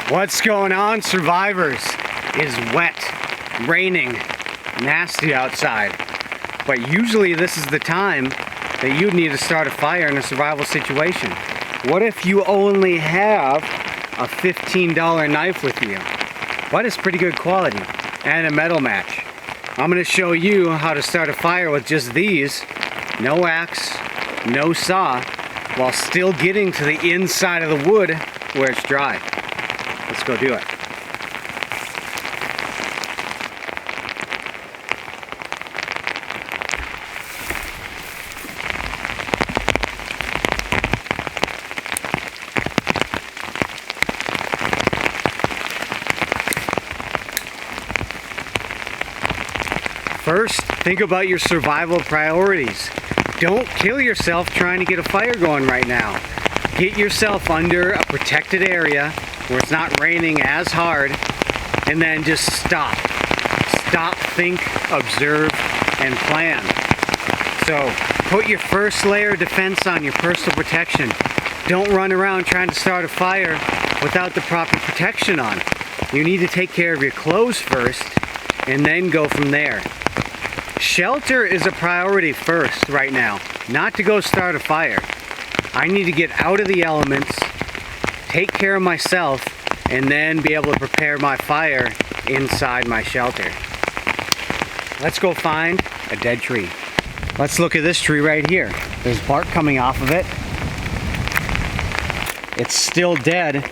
What's going on, survivors? It's wet, raining, nasty outside. But usually this is the time that you need to start a fire in a survival situation. What if you only have a $15 knife with you? But it's pretty good quality and a metal match. I'm going to show you how to start a fire with just these. No axe, no saw, while still getting to the inside of the wood where it's dry. Let's go do it. First, think about your survival priorities. Don't kill yourself trying to get a fire going right now. Get yourself under a protected area where it's not raining as hard, and then just stop. Stop, think, observe, and plan. So, put your first layer of defense on your personal protection. Don't run around trying to start a fire without the proper protection on. You need to take care of your clothes first, and then go from there. Shelter is a priority first right now, not to go start a fire. I need to get out of the elements, take care of myself, and then be able to prepare my fire inside my shelter. Let's go find a dead tree. Let's look at this tree right here. There's bark coming off of it. It's still dead,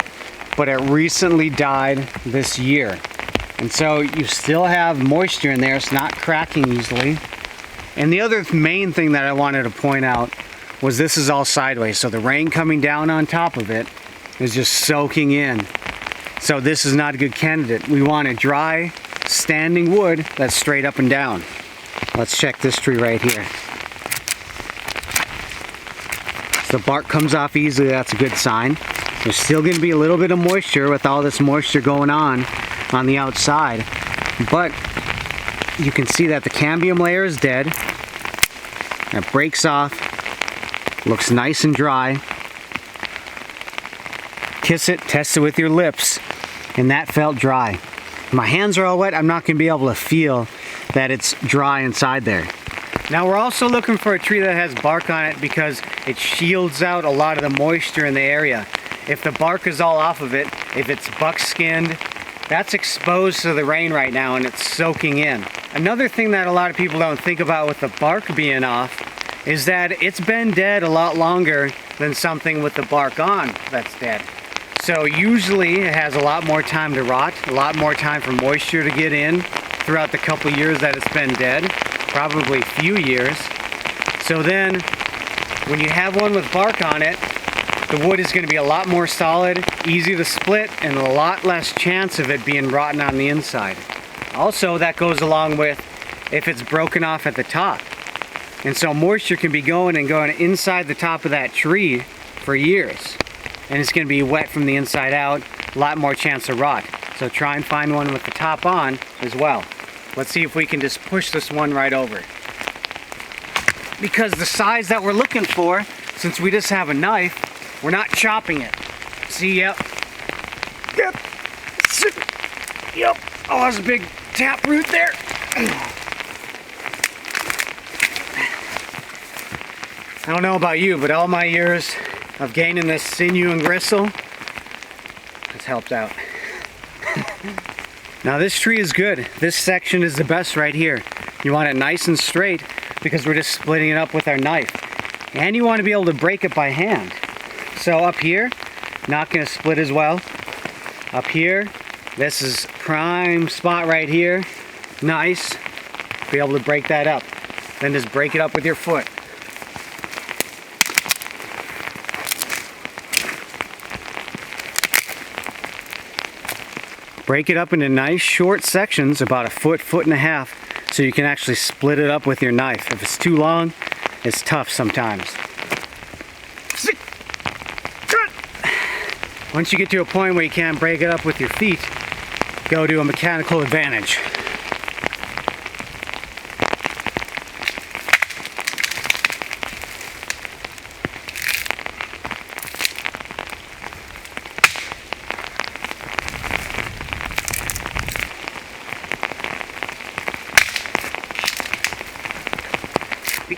but it recently died this year. And so you still have moisture in there, it's not cracking easily. And the other main thing that I wanted to point out was this is all sideways, so the rain coming down on top of it is just soaking in. So this is not a good candidate. We want a dry, standing wood that's straight up and down. Let's check this tree right here. So the bark comes off easily, that's a good sign. There's still going to be a little bit of moisture with all this moisture going on the outside, but you can see that the cambium layer is dead. It breaks off, looks nice and dry. Kiss it, test it with your lips, and that felt dry. My hands are all wet, I'm not going to be able to feel that it's dry inside there. Now we're also looking for a tree that has bark on it because it shields out a lot of the moisture in the area. If the bark is all off of it, if it's buck-skinned, that's exposed to the rain right now and it's soaking in. Another thing that a lot of people don't think about with the bark being off is that it's been dead a lot longer than something with the bark on that's dead. So usually it has a lot more time to rot, a lot more time for moisture to get in throughout the couple years that it's been dead, probably a few years. So then when you have one with bark on it, the wood is going to be a lot more solid, easy to split, and a lot less chance of it being rotten on the inside. Also, that goes along with if it's broken off at the top. And so moisture can be going inside the top of that tree for years. And it's going to be wet from the inside out, a lot more chance of rot. So try and find one with the top on as well. Let's see if we can just push this one right over. Because the size that we're looking for, since we just have a knife, we're not chopping it. See, yep. Yep. Yep. Oh, there's a big tap root there. I don't know about you, but all my years of gaining this sinew and gristle has helped out. Now this tree is good. This section is the best right here. You want it nice and straight because we're just splitting it up with our knife. And you want to be able to break it by hand. So up here, not going to split as well. Up here, this is prime spot right here. Nice. Be able to break that up. Then just break it up with your foot. Break it up into nice short sections, about a foot, foot and a half, so you can actually split it up with your knife. If it's too long, it's tough sometimes. Once you get to a point where you can't break it up with your feet, go to a mechanical advantage.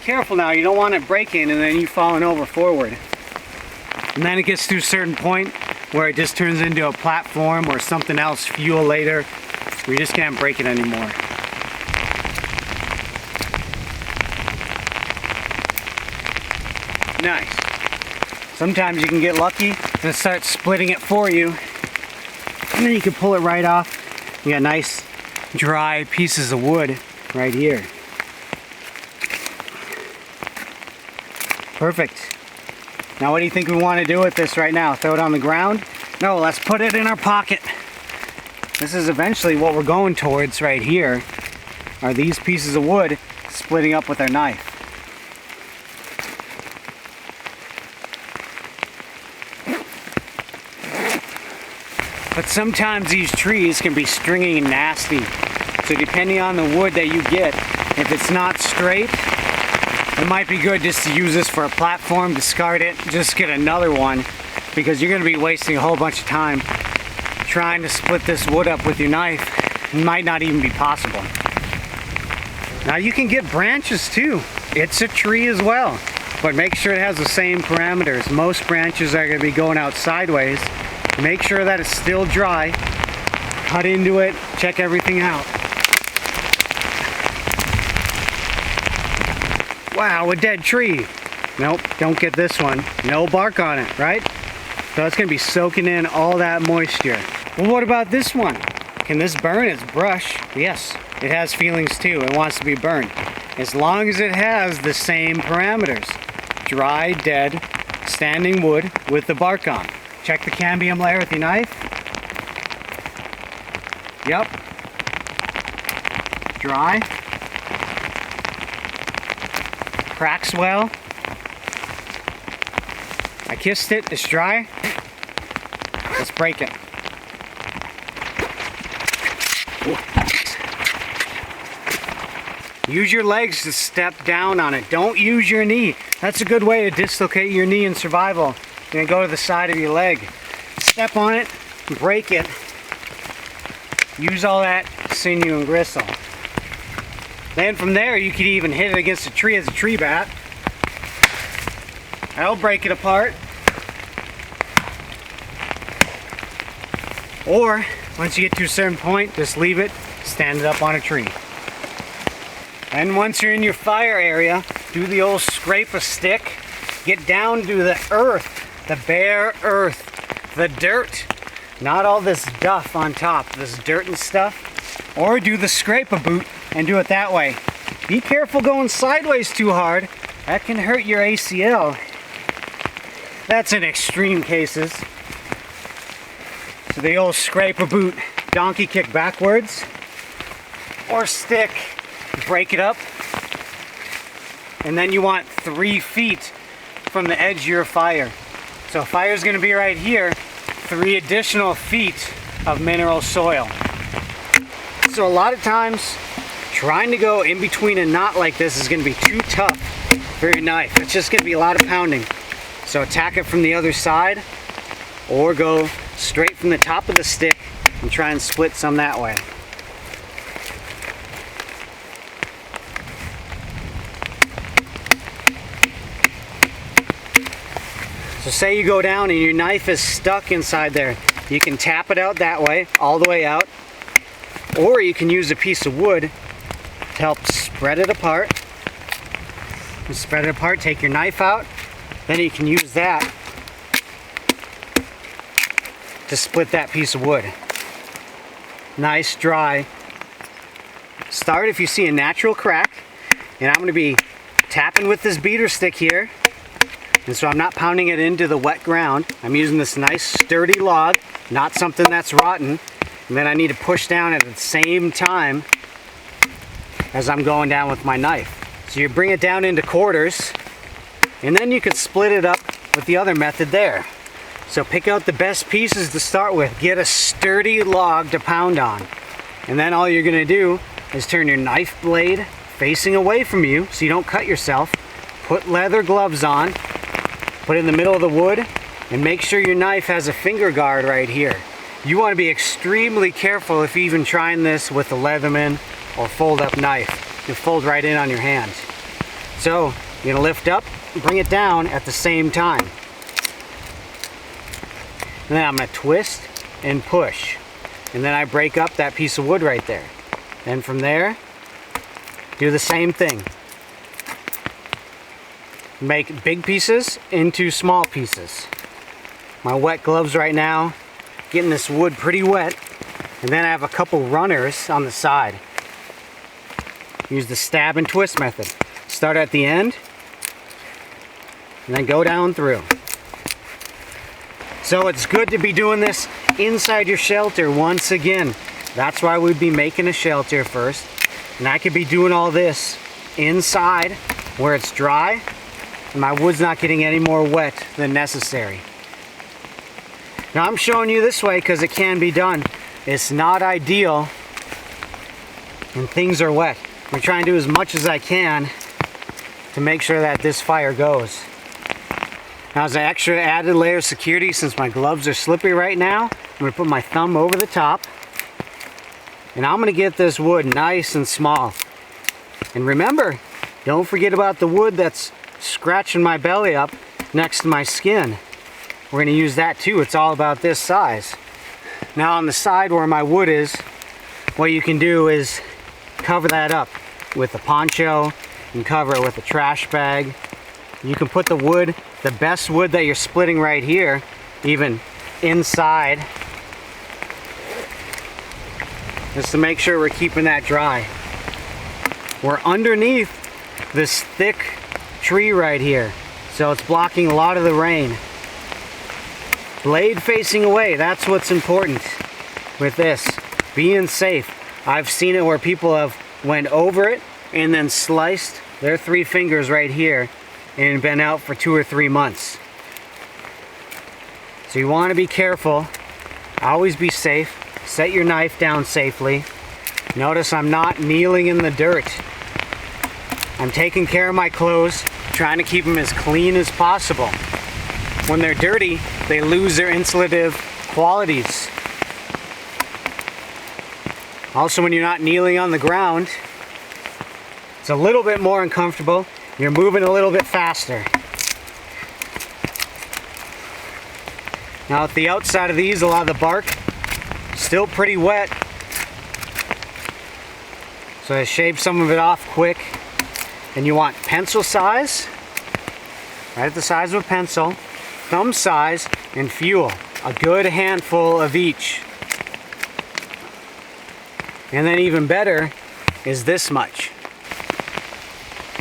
careful now. You don't want it breaking and then you falling over forward. And then it gets to a certain point where it just turns into a platform or something else, fuel later. We just can't break it anymore. Nice. Sometimes you can get lucky and it starts splitting it for you. And then you can pull it right off. You got nice dry pieces of wood right here. Perfect. Now what do you think we want to do with this right now? Throw it on the ground? No, let's put it in our pocket. This is eventually what we're going towards right here, are these pieces of wood splitting up with our knife. But sometimes these trees can be stringy and nasty. So depending on the wood that you get, if it's not straight, it might be good just to use this for a platform, discard it, just get another one, because you're going to be wasting a whole bunch of time trying to split this wood up with your knife. It might not even be possible. Now you can get branches too. It's a tree as well, but make sure it has the same parameters. Most branches are going to be going out sideways. Make sure that it's still dry. Cut into it, check everything out. Wow, a dead tree. Nope, don't get this one. No bark on it, right? So it's gonna be soaking in all that moisture. Well, what about this one? Can this burn its brush? Yes, it has feelings too. It wants to be burned. As long as it has the same parameters. Dry, dead, standing wood with the bark on. Check the cambium layer with your knife. Yep. Dry. Cracks well. I kissed it, it's dry. Let's break it. Use your legs to step down on it. Don't use your knee. That's a good way to dislocate your knee in survival. You're gonna go to the side of your leg. Step on it, break it. Use all that sinew and gristle. Then from there, you could even hit it against a tree as a tree bat. That'll break it apart. Or, once you get to a certain point, just leave it, stand it up on a tree. And once you're in your fire area, do the old scrape a stick. Get down to the earth, the bare earth, the dirt. Not all this duff on top, this dirt and stuff. Or do the scrape a boot and do it that way. Be careful going sideways too hard. That can hurt your ACL. That's in extreme cases. So the old scrape a boot, donkey kick backwards, or stick, break it up. And then you want 3 feet from the edge of your fire. So fire's gonna be right here, 3 additional feet of mineral soil. So a lot of times, trying to go in between a knot like this is gonna be too tough for your knife. It's just gonna be a lot of pounding. So attack it from the other side, or go straight from the top of the stick and try and split some that way. So say you go down and your knife is stuck inside there. You can tap it out that way, all the way out. Or you can use a piece of wood to help spread it apart. And spread it apart, take your knife out. Then you can use that to split that piece of wood. Nice, dry. Start if you see a natural crack. And I'm going to be tapping with this beater stick here. And so I'm not pounding it into the wet ground. I'm using this nice sturdy log, not something that's rotten. And then I need to push down at the same time as I'm going down with my knife. So you bring it down into quarters, and then you could split it up with the other method there. So pick out the best pieces to start with. Get a sturdy log to pound on. And then all you're gonna do is turn your knife blade facing away from you so you don't cut yourself. Put leather gloves on, put it in the middle of the wood, and make sure your knife has a finger guard right here. You want to be extremely careful if you're even trying this with a Leatherman or fold-up knife. You'll fold right in on your hand. So you're gonna lift up, bring it down at the same time. And then I'm gonna twist and push. And then I break up that piece of wood right there. And from there, do the same thing. Make big pieces into small pieces. My wet gloves right now, getting this wood pretty wet. And then I have a couple runners on the side. Use the stab and twist method. Start at the end, and then go down through. So it's good to be doing this inside your shelter once again. That's why we'd be making a shelter first. And I could be doing all this inside where it's dry, and my wood's not getting any more wet than necessary. Now I'm showing you this way because it can be done. It's not ideal when things are wet. I'm trying to do as much as I can to make sure that this fire goes. Now as an extra added layer of security, since my gloves are slippery right now, I'm going to put my thumb over the top, and I'm going to get this wood nice and small. And remember, don't forget about the wood that's scratching my belly up next to my skin. We're going to use that too. It's all about this size. Now on the side where my wood is, what you can do is cover that up with a poncho. You can cover it with a trash bag. You can put the wood, the best wood that you're splitting right here, even inside, just to make sure we're keeping that dry. We're underneath this thick tree right here, so it's blocking a lot of the rain. Blade facing away, that's what's important with this. Being safe. I've seen it where people have went over it and then sliced their 3 fingers right here and been out for 2 or 3 months. So you want to be careful. Always be safe. Set your knife down safely. Notice I'm not kneeling in the dirt. I'm taking care of my clothes, trying to keep them as clean as possible. When they're dirty, they lose their insulative qualities. Also, when you're not kneeling on the ground, it's a little bit more uncomfortable. You're moving a little bit faster. Now at the outside of these, a lot of the bark still pretty wet. So I shaved some of it off quick. And you want pencil size, right at the size of a pencil, thumb size, and fuel. A good handful of each. And then even better is this much.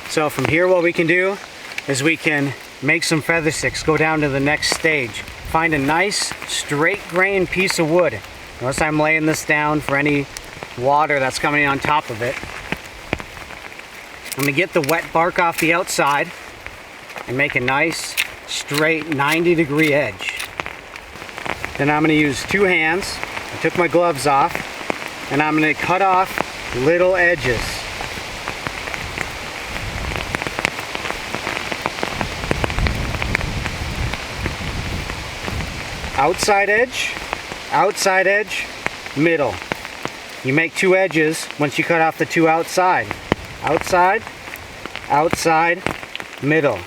So from here what we can do is we can make some feather sticks, go down to the next stage. Find a nice straight grain piece of wood. Notice I'm laying this down for any water that's coming on top of it. I'm going to get the wet bark off the outside and make a nice straight 90-degree edge. Then I'm going to use 2 hands. I took my gloves off and I'm going to cut off little edges. Outside edge, middle. You make 2 edges once you cut off the 2 outside. Outside, outside, middle.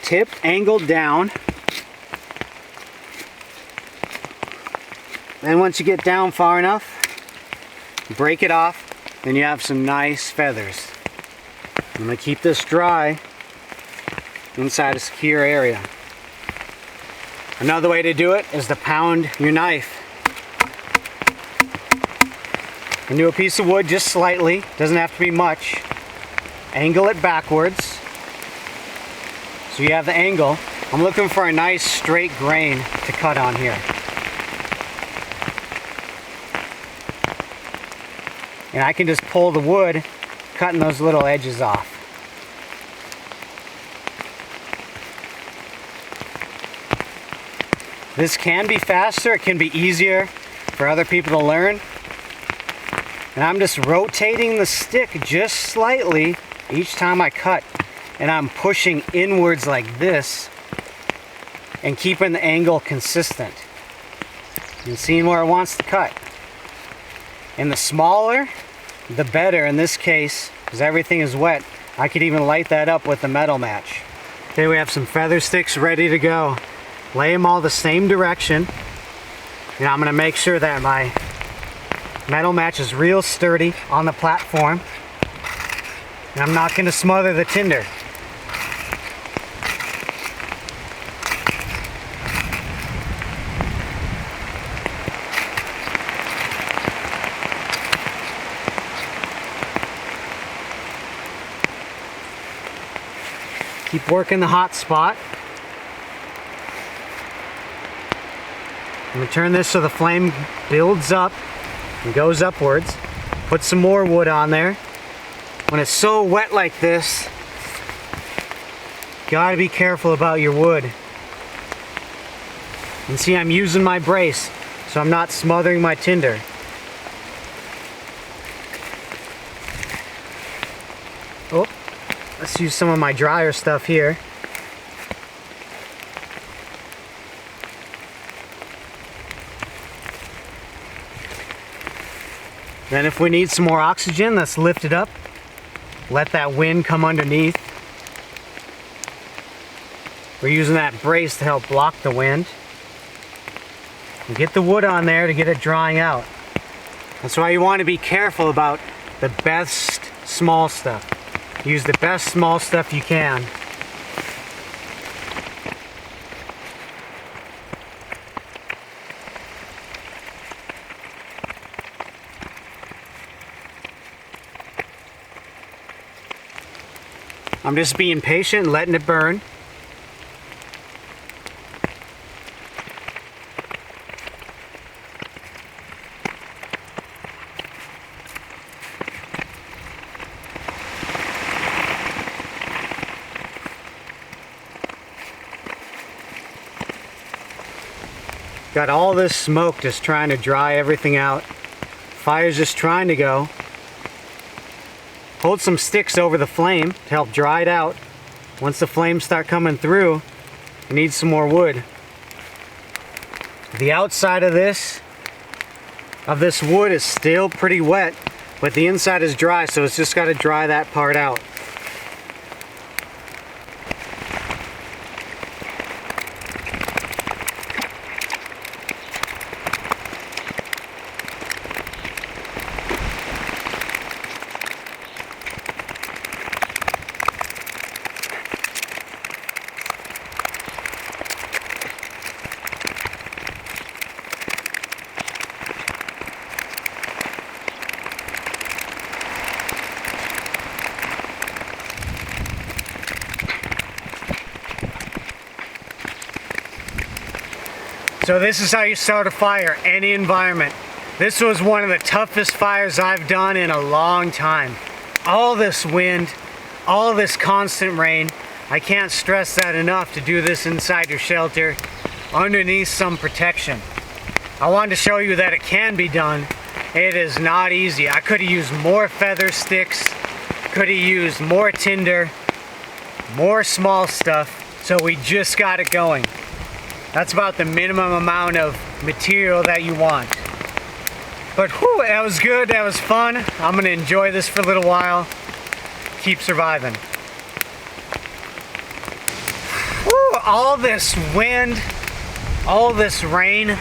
Tip angled down. Then once you get down far enough, break it off, and you have some nice feathers. I'm going to keep this dry inside a secure area. Another way to do it is to pound your knife into a piece of wood just slightly, doesn't have to be much. Angle it backwards so you have the angle. I'm looking for a nice straight grain to cut on here. And I can just pull the wood, cutting those little edges off. This can be faster, it can be easier for other people to learn. And I'm just rotating the stick just slightly each time I cut. And I'm pushing inwards like this and keeping the angle consistent. And seeing where it wants to cut. And the smaller the better in this case, because everything is wet. I could even light that up with the metal match. Okay, we have some feather sticks ready to go. Lay them all the same direction. And I'm gonna make sure that my metal match is real sturdy on the platform. And I'm not gonna smother the tinder. Keep working the hot spot. I'm going to turn this so the flame builds up and goes upwards. Put some more wood on there. When it's so wet like this, you gotta be careful about your wood. And see, I'm using my brace, so I'm not smothering my tinder. Oh, let's use some of my drier stuff here. Then if we need some more oxygen, let's lift it up. Let that wind come underneath. We're using that brace to help block the wind. And get the wood on there to get it drying out. That's why you want to be careful about the best small stuff. Use the best small stuff you can. I'm just being patient and letting it burn. Got all this smoke just trying to dry everything out. Fire's just trying to go. Hold some sticks over the flame to help dry it out. Once the flames start coming through, you need some more wood. The outside of this wood is still pretty wet, but the inside is dry, so it's just got to dry that part out. So this is how you start a fire, any environment. This was one of the toughest fires I've done in a long time. All this wind, all this constant rain. I can't stress that enough to do this inside your shelter, underneath some protection. I wanted to show you that it can be done. It is not easy. I could have used more feather sticks, could have used more tinder, more small stuff, so we just got it going. That's about the minimum amount of material that you want. But whew, that was good, that was fun. I'm gonna enjoy this for a little while. Keep surviving. Whew, all this wind, all this rain.